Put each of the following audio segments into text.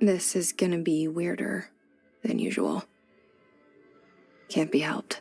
This is gonna be weirder than usual. Can't be helped.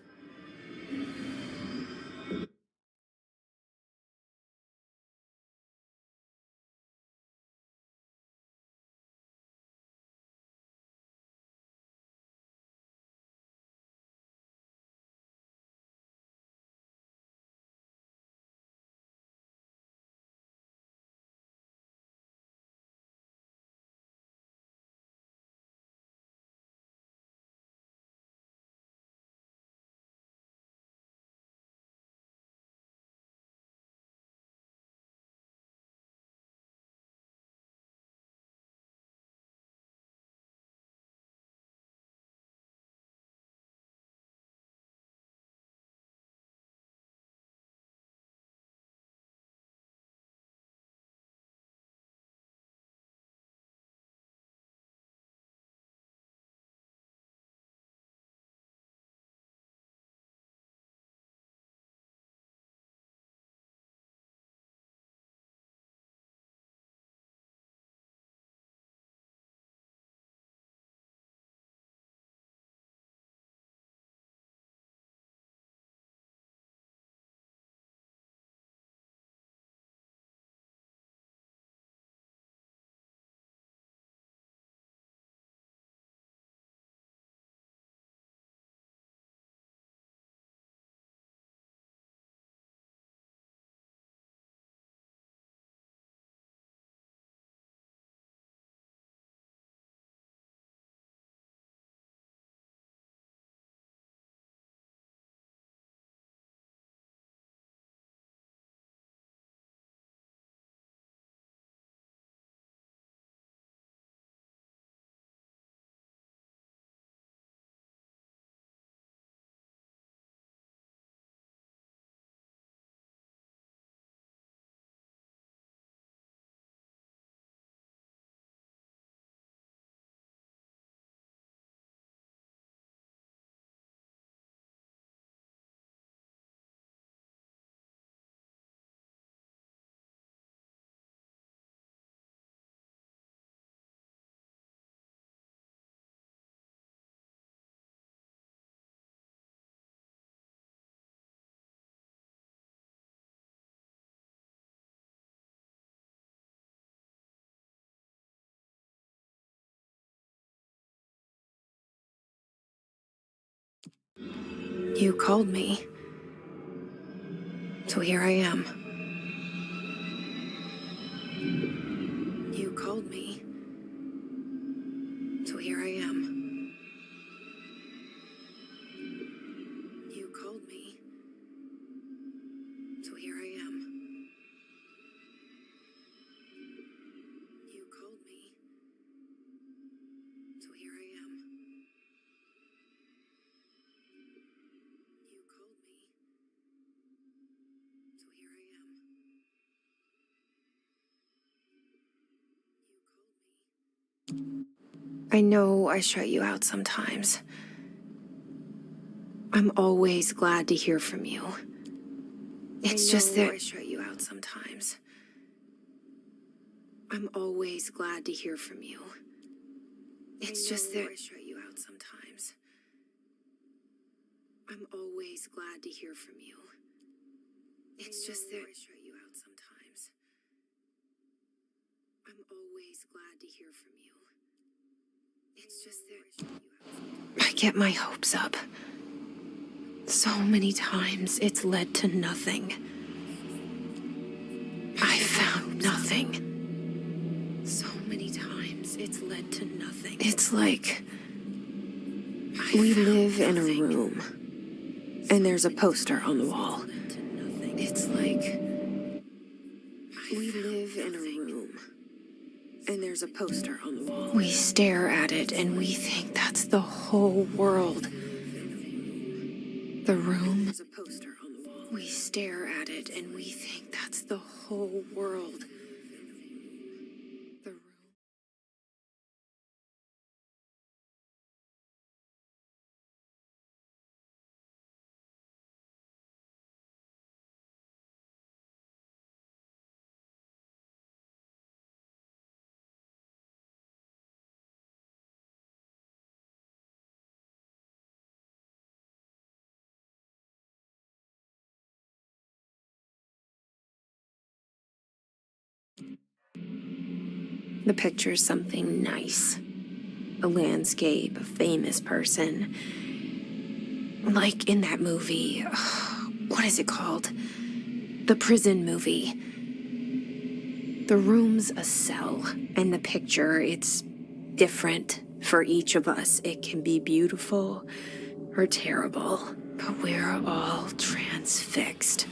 You called me. So here I am. You called me. So here I am. You called me. So here I am. You called me. So here I am. You called me. So here I am. You called me. I know I shut you out sometimes. I'm always glad to hear from you. It's just that I shut you out sometimes. I'm always glad to hear from you. It's just that I shut you out sometimes. I'm always glad to hear from you. It's just that I shut you out sometimes. I'm always glad to hear from you. It's just that I get my hopes up. So many times it's led to nothing. I found nothing. So many times it's led to nothing. It's like we live in a room and there's a poster on the wall. It's like we live in a room and there's a poster on the wall. We stare at it and we think that's the whole world. The room is a poster on the wall. We stare at it and we think that's the whole world. The room. The picture's something nice. A landscape, a famous person. Like in that movie, what is it called? The prison movie. The room's a cell, and the picture, it's different for each of us. It can be beautiful or terrible, but we're all transfixed.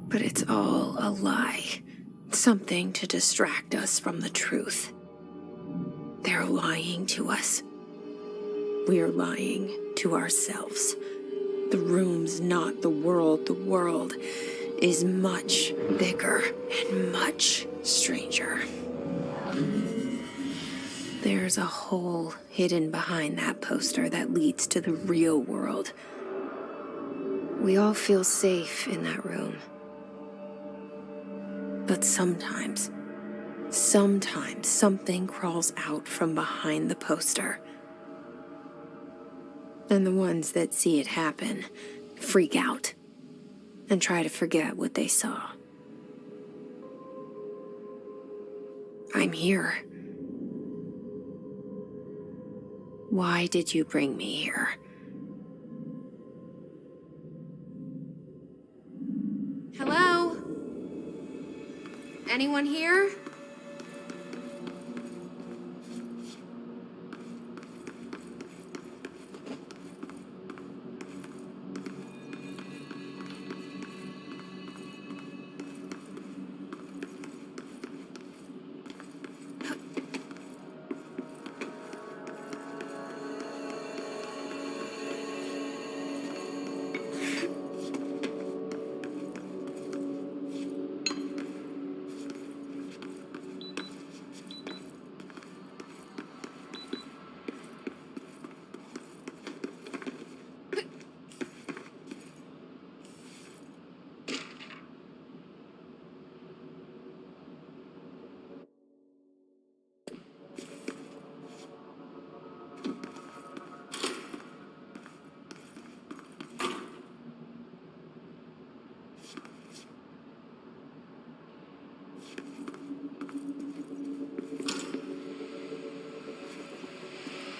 But it's all a lie. Something to distract us from the truth. They're lying to us. We're lying to ourselves. The room's not the world. The world is much bigger and much stranger. There's a hole hidden behind that poster that leads to the real world. We all feel safe in that room. But sometimes something crawls out from behind the poster. And the ones that see it happen freak out and try to forget what they saw. I'm here. Why did you bring me here? Hello? Anyone here?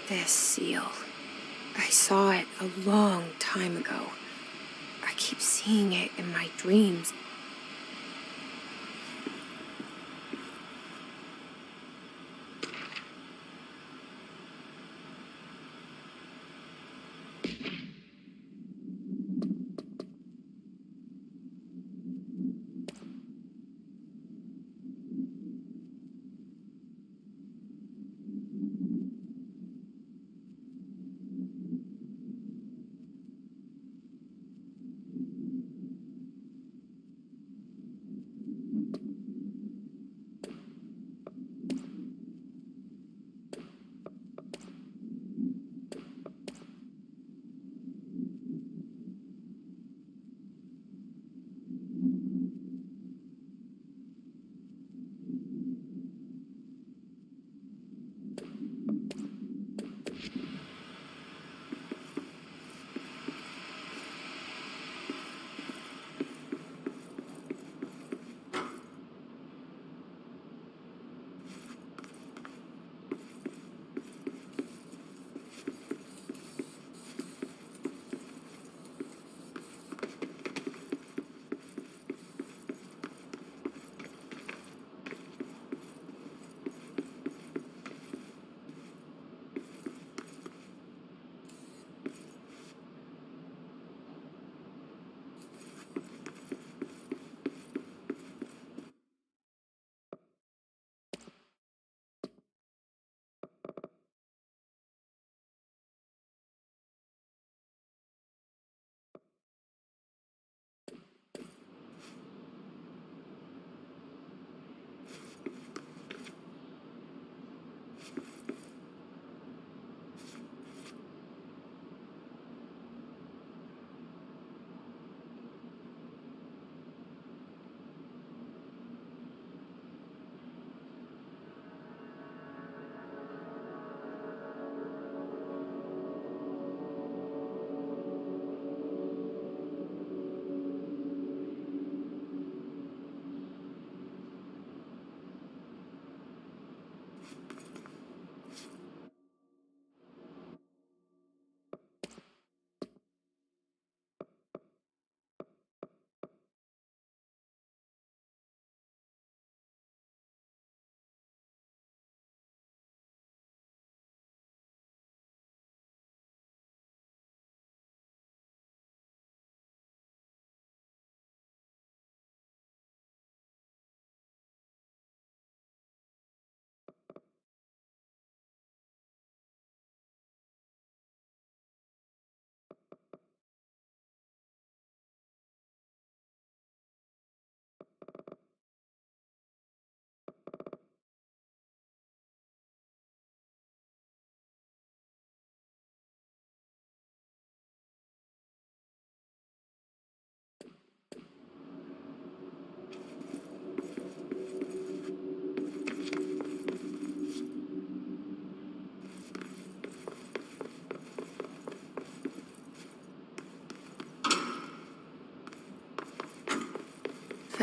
This seal. I saw it a long time ago. I keep seeing it in my dreams.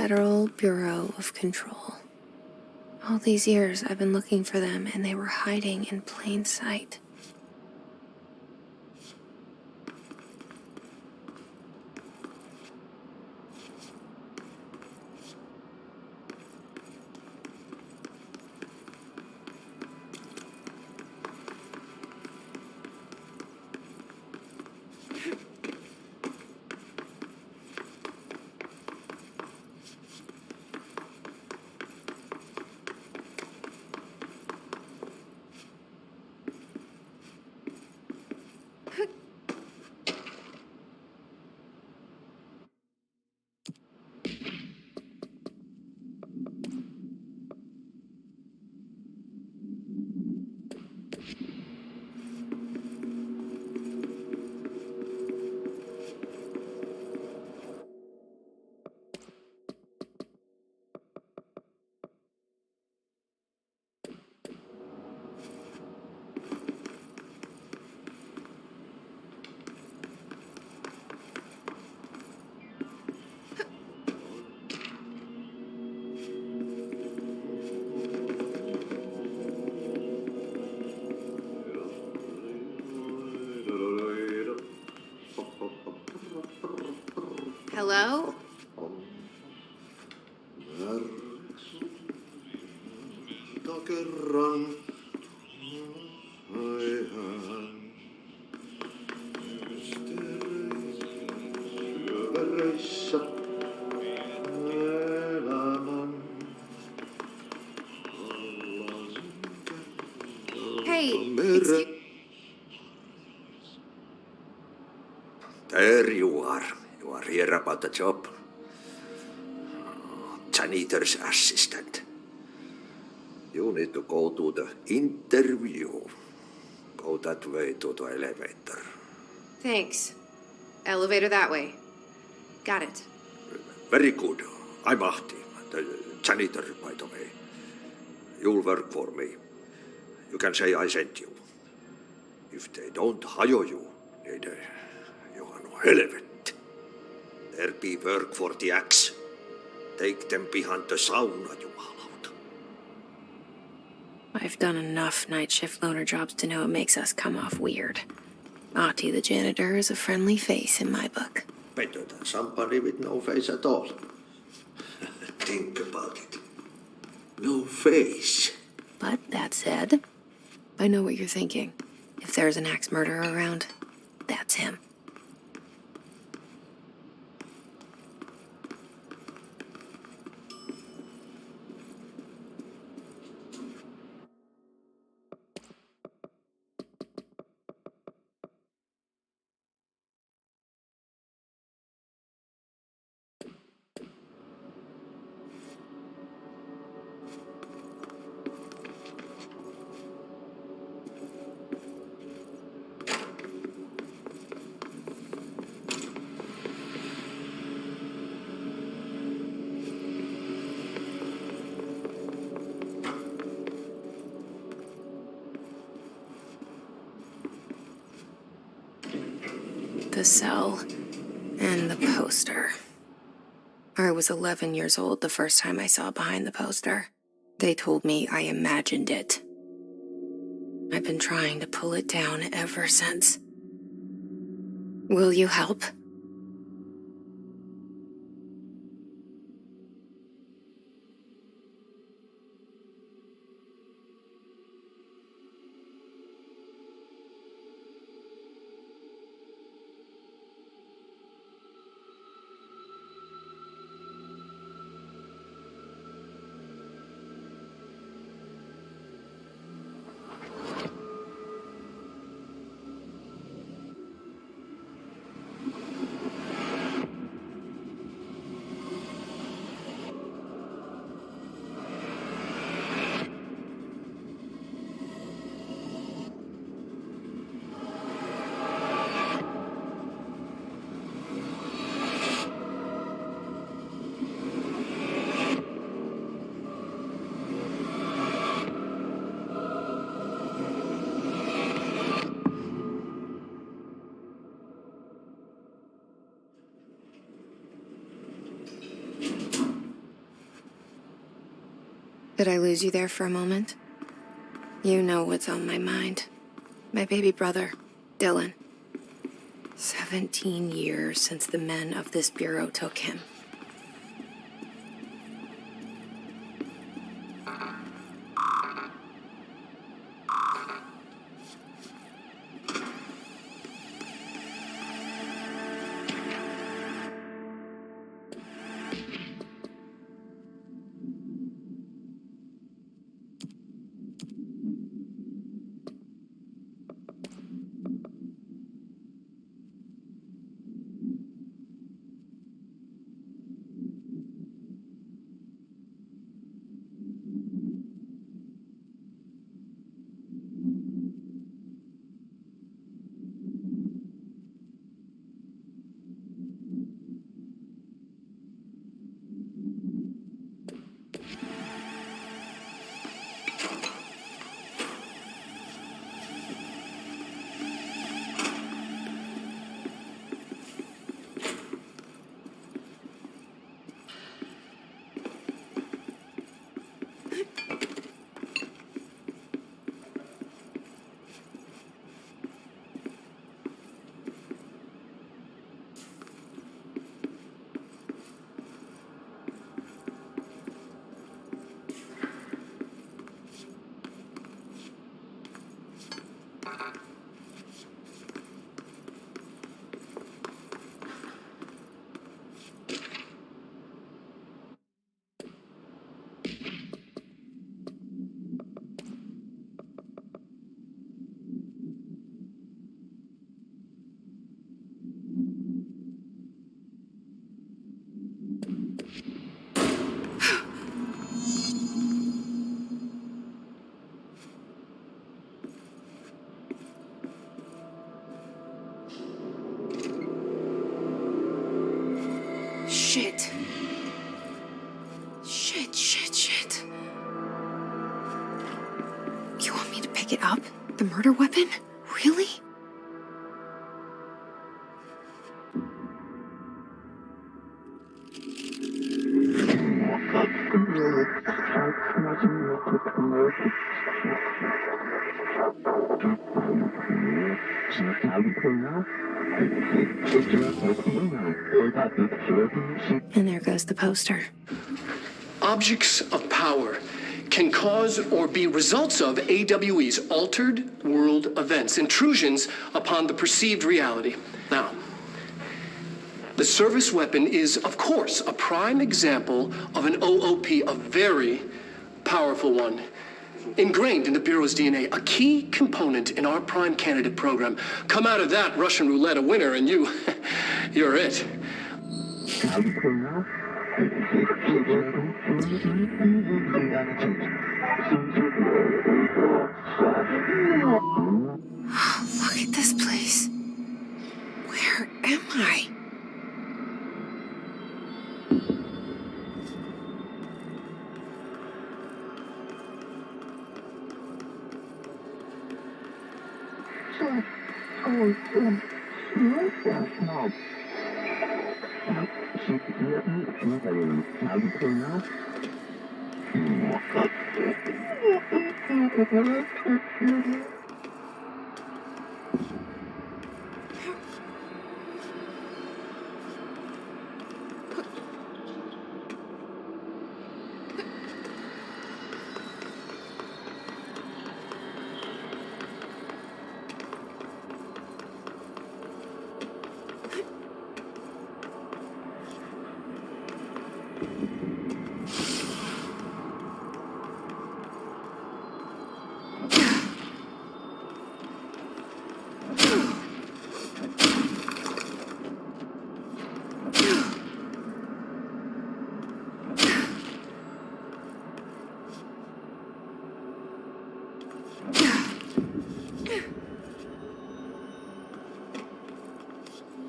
Federal Bureau of Control. All these years I've been looking for them, and they were hiding in plain sight. Hello? Hey, excuse... There you are. You are here about the job. Janitor's assistant. You need to go to the interview. Go that way to the elevator. Thanks. Elevator that way. Got it. Very good. I'm Ahti, the janitor, by the way. You'll work for me. You can say I sent you. If they don't hire you, niin Johan on helvet. There be work for the axe. Take them behind the sauna, jumalauta. I've done enough night shift loner jobs to know it makes us come off weird. Ahti the janitor is a friendly face in my book. Better than somebody with no face at all. Think about it. No face. But that said, I know what you're thinking. If there's an axe murderer around, that's him. The cell and the poster. I was 11 years old the first time I saw behind the poster. They told me I imagined it. I've been trying to pull it down ever since. Will you help? Did I lose you there for a moment? You know what's on my mind. My baby brother, Dylan. 17 years since the men of this bureau took him. Shit. Shit. You want me to pick it up? The murder weapon? Really? And there goes the poster. Objects of power can cause or be results of AWE's altered world events, intrusions upon the perceived reality. Now, the service weapon is, of course, a prime example of an OOP, a very powerful one. Ingrained in the Bureau's DNA, a key component in our prime candidate program. Come out of that Russian roulette a winner and you're it. Look at this place. Where am I?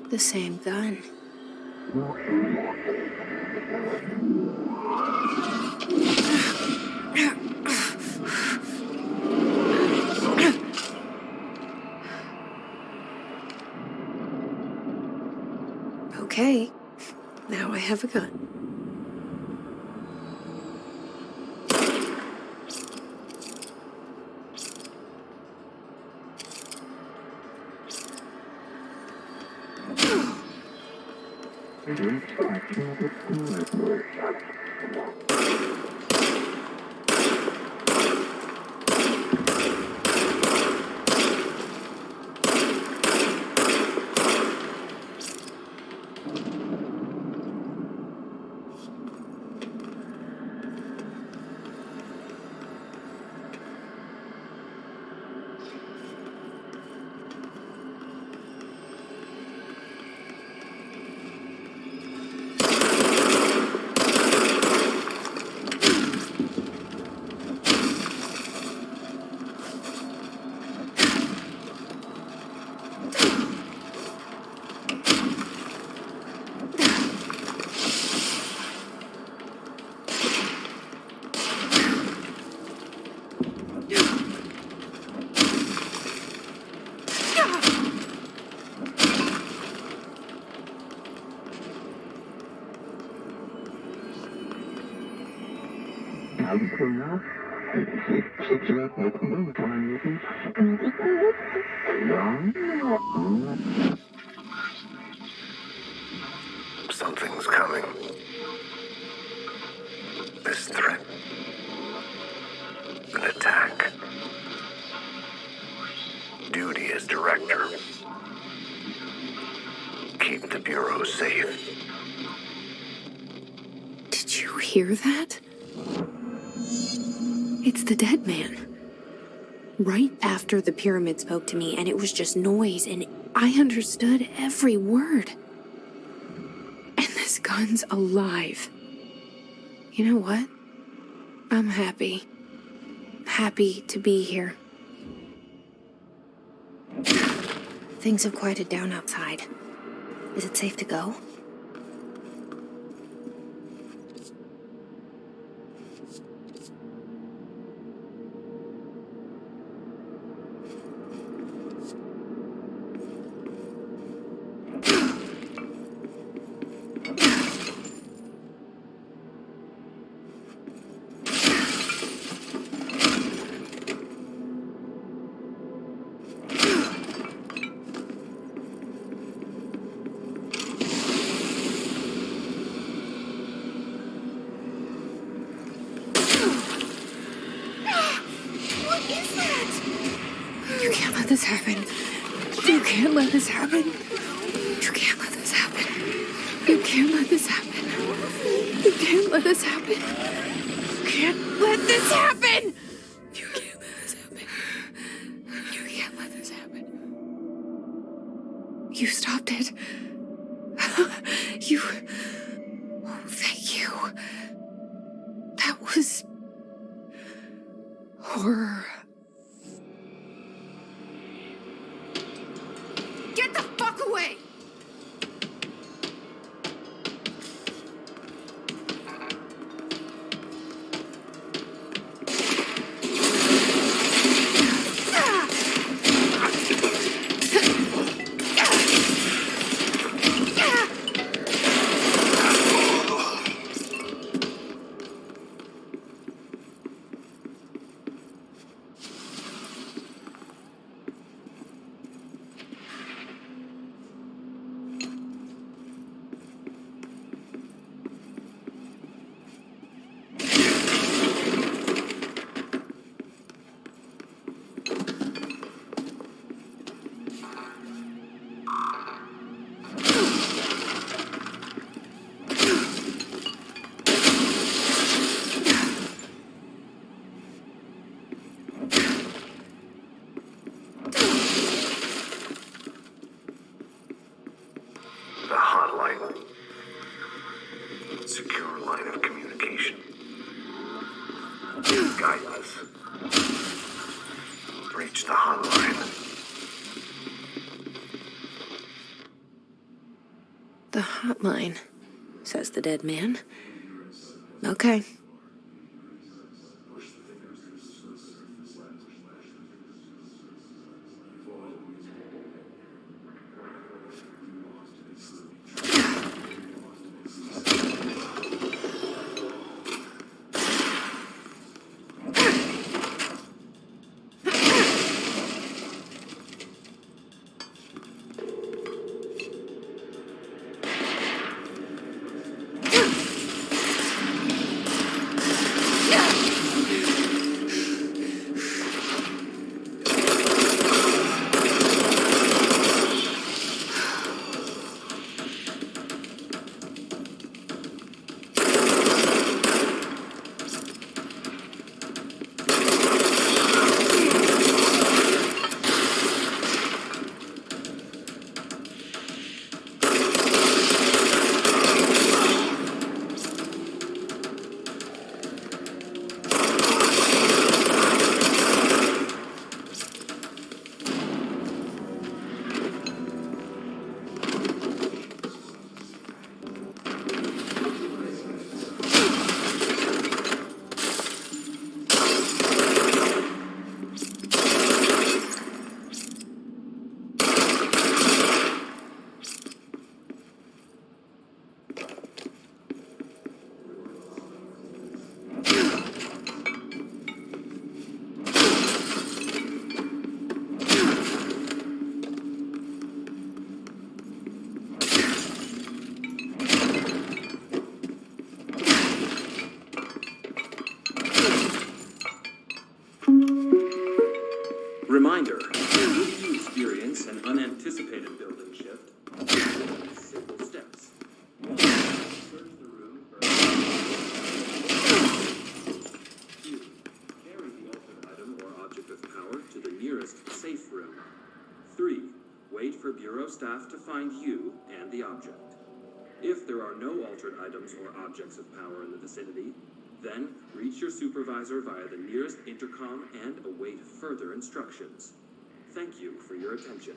The same gun. Okay, now I have a gun. Something's coming. This threat. An attack. Duty as director. Keep the Bureau safe. Did you hear that? It's the dead man. Right after the pyramid spoke to me, and it was just noise, and I understood every word. And this gun's alive. You know what? I'm happy. Happy to be here. Things have quieted down outside. Is it safe to go? You can't let this happen. You can't let this happen. You can't let this happen. You can't let this happen. You can't let this happen. You can't let this happen. You can't let this happen. You can't let this happen. You stopped it. You. Oh, thank you. That was horror. Get the fuck away! The hotline. Secure line of communication. Guide us. Reach the hotline. The hotline, says the dead man. Okay. If you experience an unanticipated building shift, simple steps. One, search the room for... 2. Carry the altered item or object of power to the nearest safe room. 3. Wait for Bureau staff to find you and the object. If there are no altered items or objects of power in the vicinity, then reach your supervisor via the nearest intercom and await further instructions. Thank you for your attention.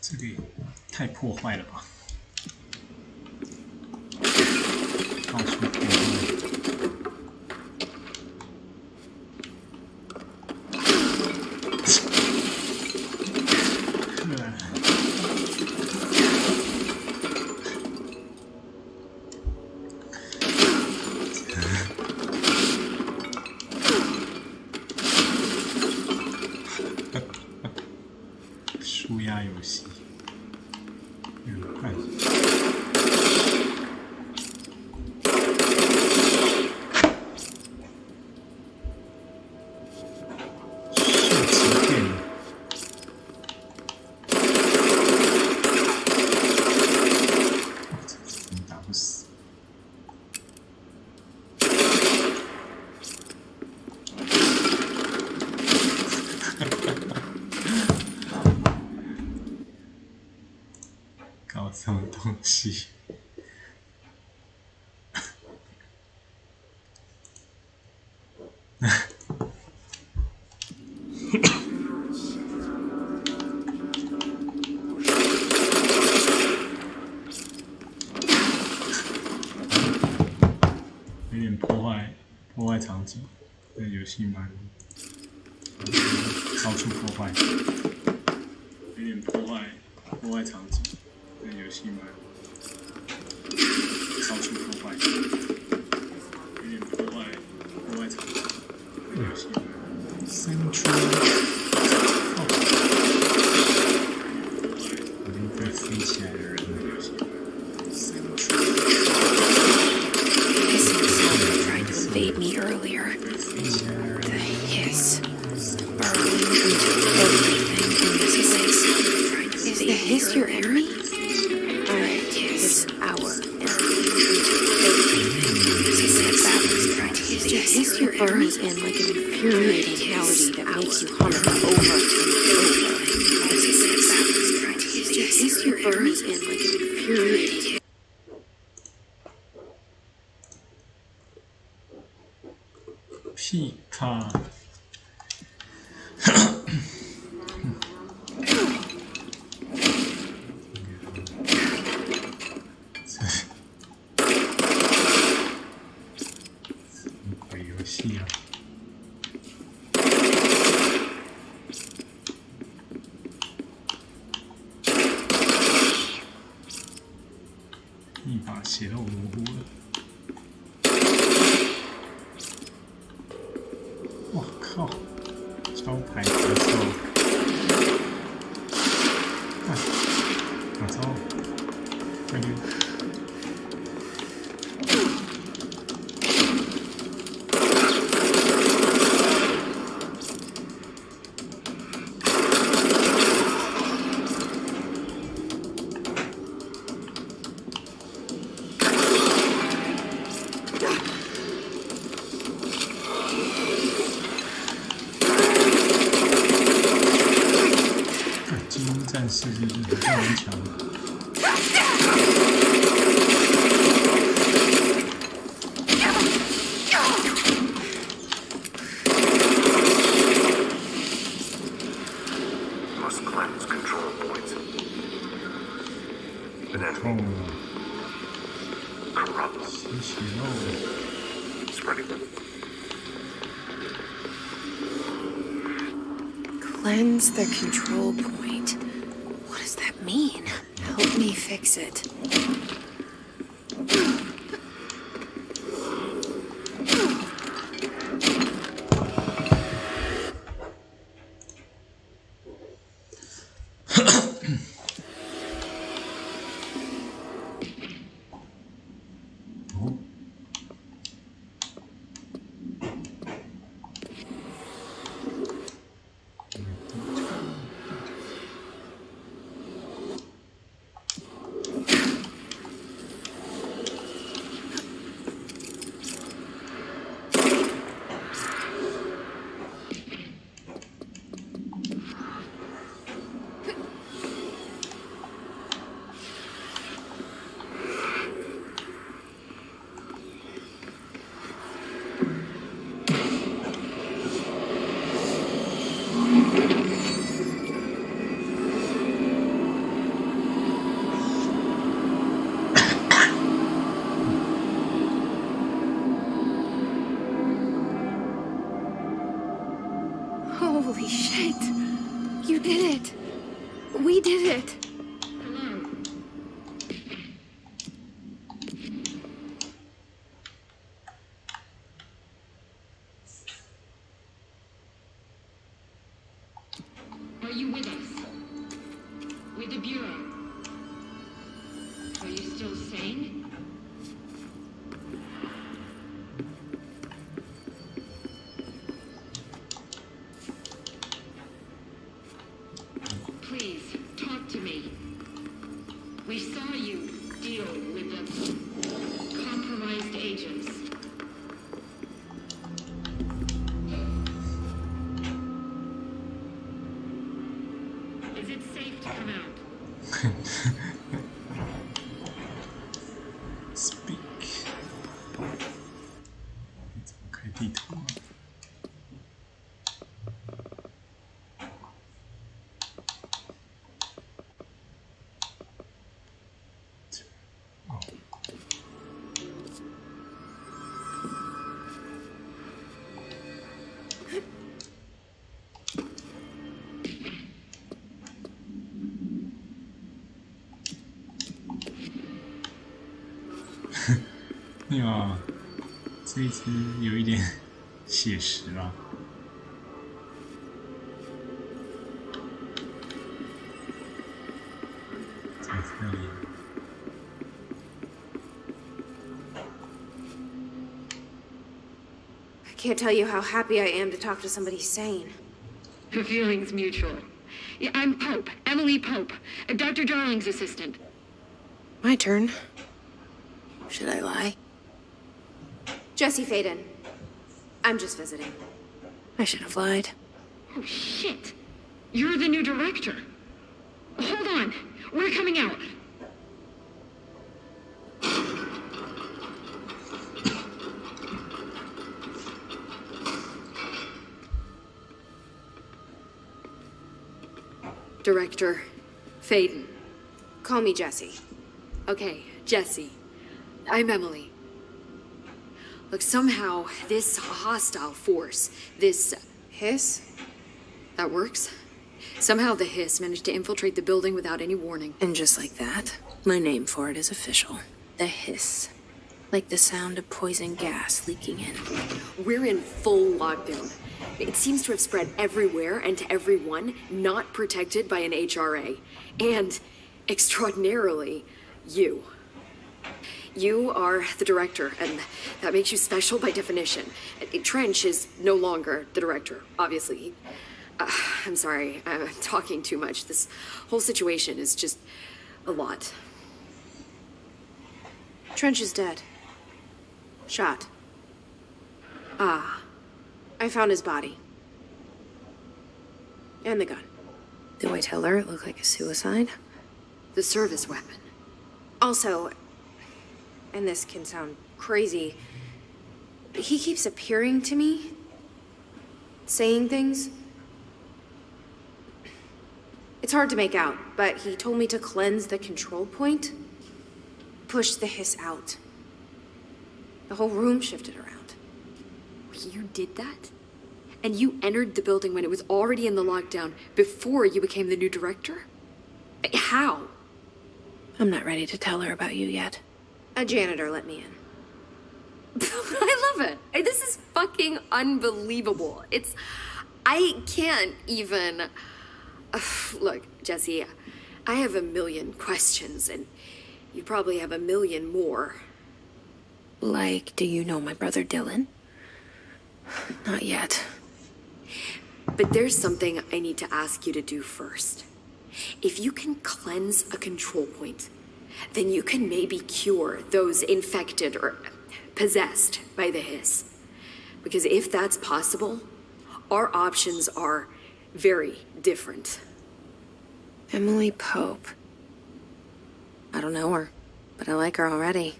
这个也太破坏了吧！到处破坏。舒压游戏，愉快。射击片，怎么打不死？搞什么东西？有点破坏场景，这游戏蛮到处破坏，有点破坏场景。这游戏蛮到处破坏，有点破坏场景。这游戏蛮Central， 有一个飞起来的人的游戏Hissing sound tried to invade me earlier. The hiss burrowing into everything in this place. Is the hiss your enemy? Alright, hiss our enemy. The hiss your burrows in like an infuriating melody that makes you hum it over and over. The hiss your burrows in like an infuriating皮卡。什么鬼游戏啊？一把血肉模糊了。我靠！招牌咳嗽。哪招？快点！精英战士就是很顽强的。Must cleanse control points. An 痛 enemy 了， corrupt, 血肉。 spreading. Cleanse the control point. What does that mean? Help me fix it. Holy shit! You did it! We did it! Are you with us? With the Bureau? Are you still sane? Please, talk to me. We saw you deal with the compromised agents. Is it safe to come out? Speak。怎么开地图啊？哦。那个，这一次有一点写实了。在这里。I can't tell you how happy I am to talk to somebody sane. The feeling's mutual. Yeah, I'm Pope, Emily Pope, Dr. Darling's assistant. My turn. Should I lie? Jesse Faden. I'm just visiting. I should have lied. Oh, shit. You're the new director. Hold on. We're coming out. Director Faden. Call me Jesse. Okay, Jesse. I'm Emily. Look, somehow this hostile force, this Hiss? that works. Somehow the hiss managed to infiltrate the building without any warning. And just like that, my name for it is official. The hiss. Like the sound of poison gas leaking in. We're in full lockdown. It seems to have spread everywhere and to everyone, not protected by an HRA. And, extraordinarily, you. You are the director, and that makes you special by definition. Trench is no longer the director, obviously. I'm sorry, I'm talking too much. This whole situation is just a lot. Trench is dead. Shot. Ah, I found his body. And the gun. Do I tell her it looked like a suicide? the service weapon. Also, and this can sound crazy, he keeps appearing to me, saying things. It's hard to make out, but he told me to cleanse the control point, push the hiss out. The whole room shifted around. You did that? And you entered the building when it was already in the lockdown before you became the new director? How? I'm not ready to tell her about you yet. A janitor let me in. I love it. This is fucking unbelievable. I can't even... Look, Jesse, I have a million questions, and you probably have a million more. Like, do you know my brother Dylan? Not yet. But there's something I need to ask you to do first. If you can cleanse a control point, then you can maybe cure those infected or possessed by the hiss. Because if that's possible, our options are very different. Emily Pope. I don't know her, but I like her already.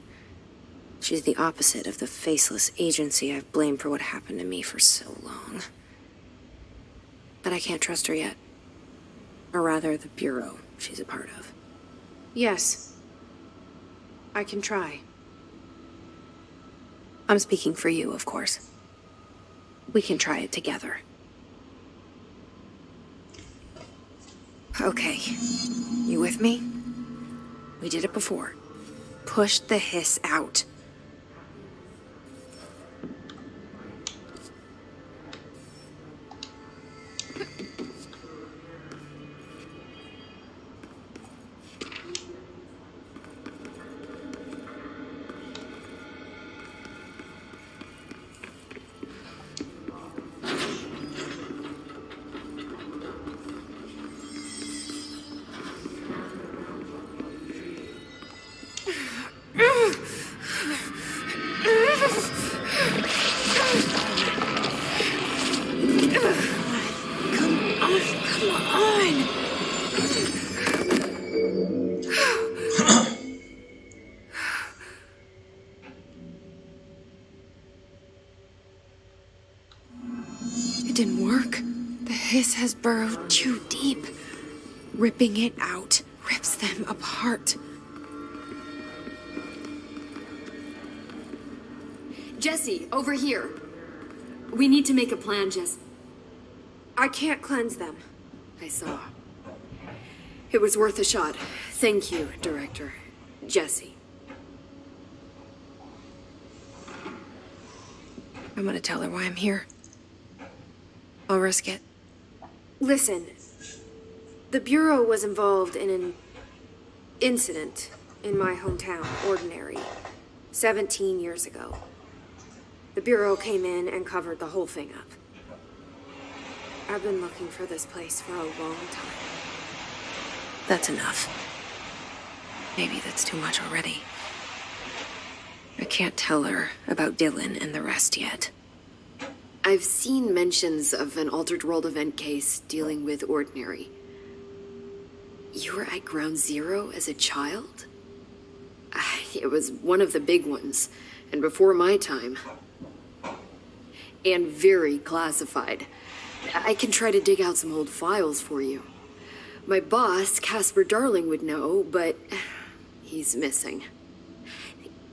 She's the opposite of the faceless agency I've blamed for what happened to me for so long. But I can't trust her yet. Or rather, the Bureau she's a part of. Yes. I can try. I'm speaking for you, of course. We can try it together. Okay. You with me? We did it before. Push the hiss out. It didn't work. The hiss has burrowed too deep. Ripping it out rips them apart. Jesse, over here. We need to make a plan, Jess. I can't cleanse them. I saw. It was worth a shot. Thank you, Director. Jesse. I'm gonna tell her why I'm here. I'll risk it. Listen, the Bureau was involved in an incident in my hometown, Ordinary, 17 years ago. The Bureau came in and covered the whole thing up. I've been looking for this place for a long time. That's enough. Maybe that's too much already. I can't tell her about Dylan and the rest yet. I've seen mentions of an Altered World event case dealing with Ordinary. You were at Ground Zero as a child? It was one of the big ones, and before my time. And very classified. I can try to dig out some old files for you. My boss, Casper Darling, would know, but he's missing.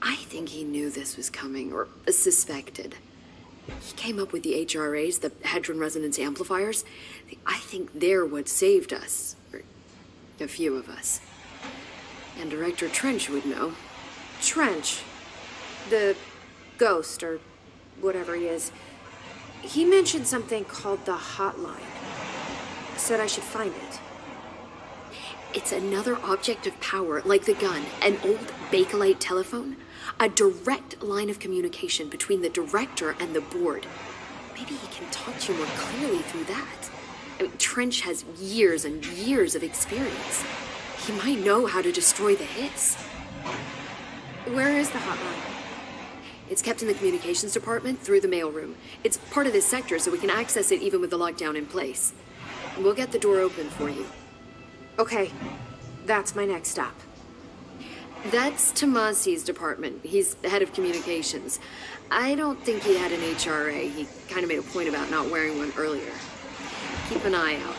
I think he knew this was coming, or suspected. He came up with the HRAs, the Hadron Resonance Amplifiers. I think they're what saved us. Or a few of us. And Director Trench would know. Trench, the ghost, or whatever he is, he mentioned something called the hotline. Said I should find it. It's another object of power, like the gun, an old Bakelite telephone. A direct line of communication between the director and the board. Maybe he can talk to you more clearly through that. I mean, Trench has years and years of experience. He might know how to destroy the hiss. Where is the hotline? It's kept in the communications department through the mailroom. It's part of this sector, so we can access it even with the lockdown in place. And we'll get the door open for you. Okay, that's my next stop. That's Tomasi's department. He's the head of communications. I don't think he had an HRA. He kind of made a point about not wearing one earlier. Keep an eye out.